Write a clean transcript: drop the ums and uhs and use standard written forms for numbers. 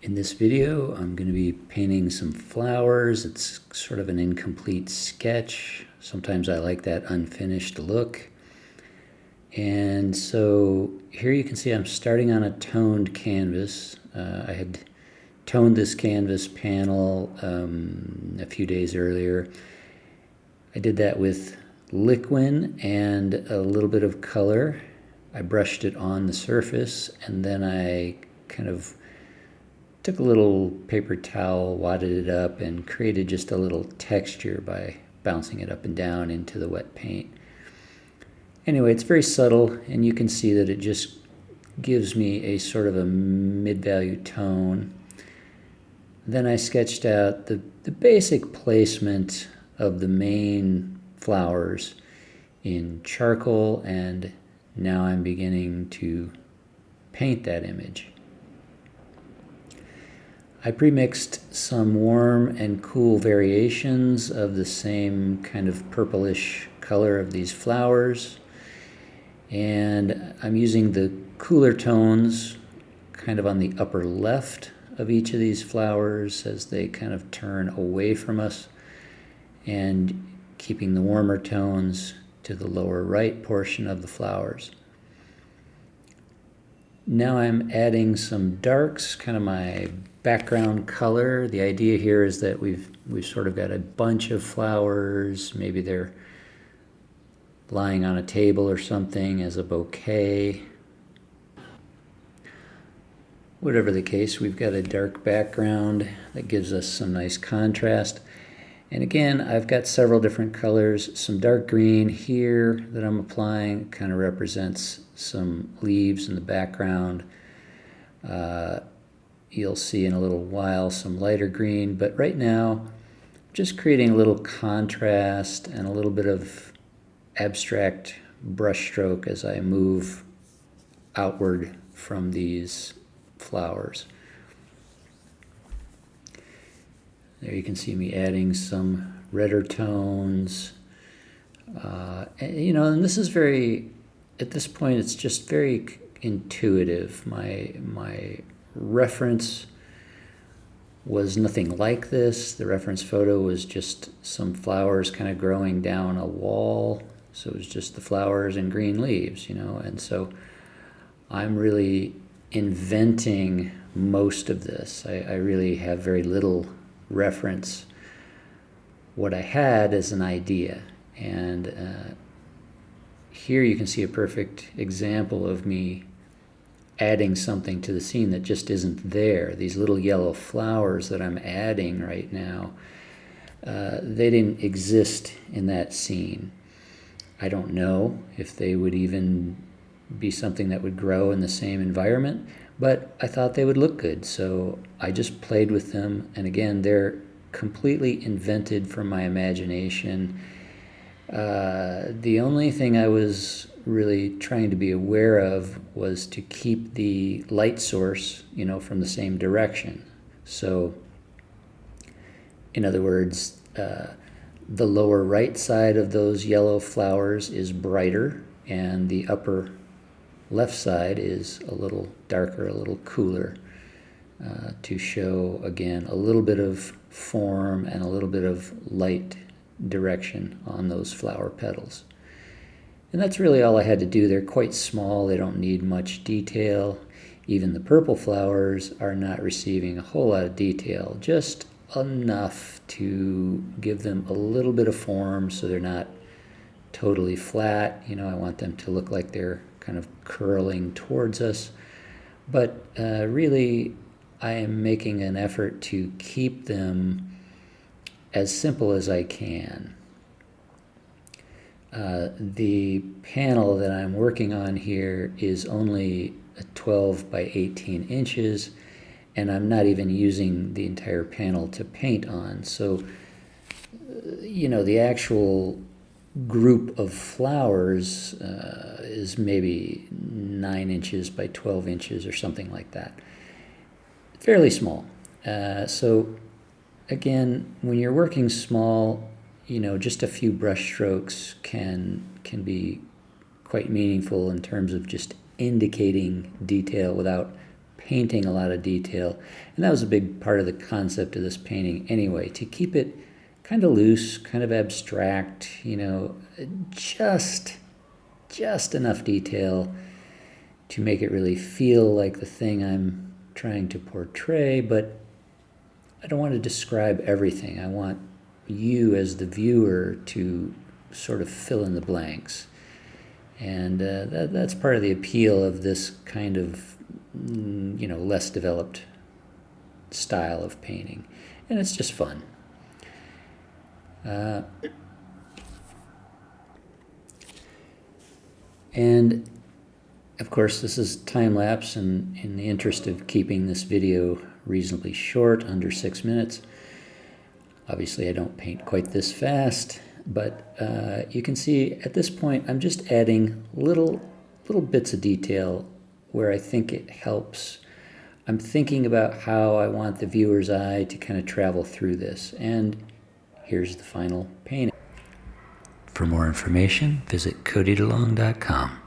In this video, I'm going to be painting some flowers. It's sort of an incomplete sketch. Sometimes I like that unfinished look. And so here you can see I'm starting on a toned canvas. I had toned this canvas panel a few days earlier. I did that with liquid and a little bit of color. I brushed it on the surface, and then I kind of took a little paper towel, wadded it up, and created just a little texture by bouncing it up and down into the wet paint. Anyway, it's very subtle, and you can see that it just gives me a sort of a mid-value tone. Then I sketched out the basic placement of the main flowers in charcoal, and now I'm beginning to paint that image. I pre-mixed some warm and cool variations of the same kind of purplish color of these flowers, and I'm using the cooler tones kind of on the upper left of each of these flowers as they kind of turn away from us, and keeping the warmer tones to the lower right portion of the flowers. Now I'm adding some darks, kind of my background color. The idea here is that we've sort of got a bunch of flowers. Maybe they're lying on a table or something as a bouquet. Whatever the case, we've got a dark background that gives us some nice contrast. And again, I've got several different colors. Some dark green here that I'm applying kind of represents some leaves in the background. You'll see in a little while some lighter green, but right now just creating a little contrast and a little bit of abstract brush stroke as I move outward from these flowers. There you can see me adding some redder tones. And this is very, at this point, it's just very intuitive. My reference was nothing like this. The reference photo was just some flowers kind of growing down a wall. So it was just the flowers and green leaves, and so I'm really inventing most of this. I really have very little reference. What I had is an idea, and here you can see a perfect example of me adding something to the scene that just isn't there. These little yellow flowers that I'm adding right now, they didn't exist in that scene. I don't know if they would even be something that would grow in the same environment, but I thought they would look good, so I just played with them. And again, they're completely invented from my imagination. The only thing I was really trying to be aware of was to keep the light source, from the same direction. So, in other words, the lower right side of those yellow flowers is brighter, and the upper left side is a little darker, a little cooler, to show, again, a little bit of form and a little bit of light direction on those flower petals. And that's really all I had to do. They're quite small. They don't need much detail. Even the purple flowers are not receiving a whole lot of detail, just enough to give them a little bit of form so they're not totally flat. I want them to look like they're kind of curling towards us. But really, I am making an effort to keep them as simple as I can. The panel that I'm working on here is only 12 by 18 inches, and I'm not even using the entire panel to paint on. So, the actual group of flowers is maybe 9 inches by 12 inches or something like that. Fairly small. So again, when you're working small, just a few brush strokes can be quite meaningful in terms of just indicating detail without painting a lot of detail. And that was a big part of the concept of this painting anyway, to keep it kind of loose, kind of abstract, just enough detail to make it really feel like the thing I'm trying to portray, but I don't want to describe everything. I want you as the viewer to sort of fill in the blanks. And that's part of the appeal of this kind of, less developed style of painting. And it's just fun. And of course, this is time-lapse, and in the interest of keeping this video reasonably short, under 6 minutes, obviously I don't paint quite this fast, but you can see at this point I'm just adding little bits of detail where I think it helps. I'm thinking about how I want the viewer's eye to kind of travel through this, and here's the final painting. For more information, visit CodyDeLong.com.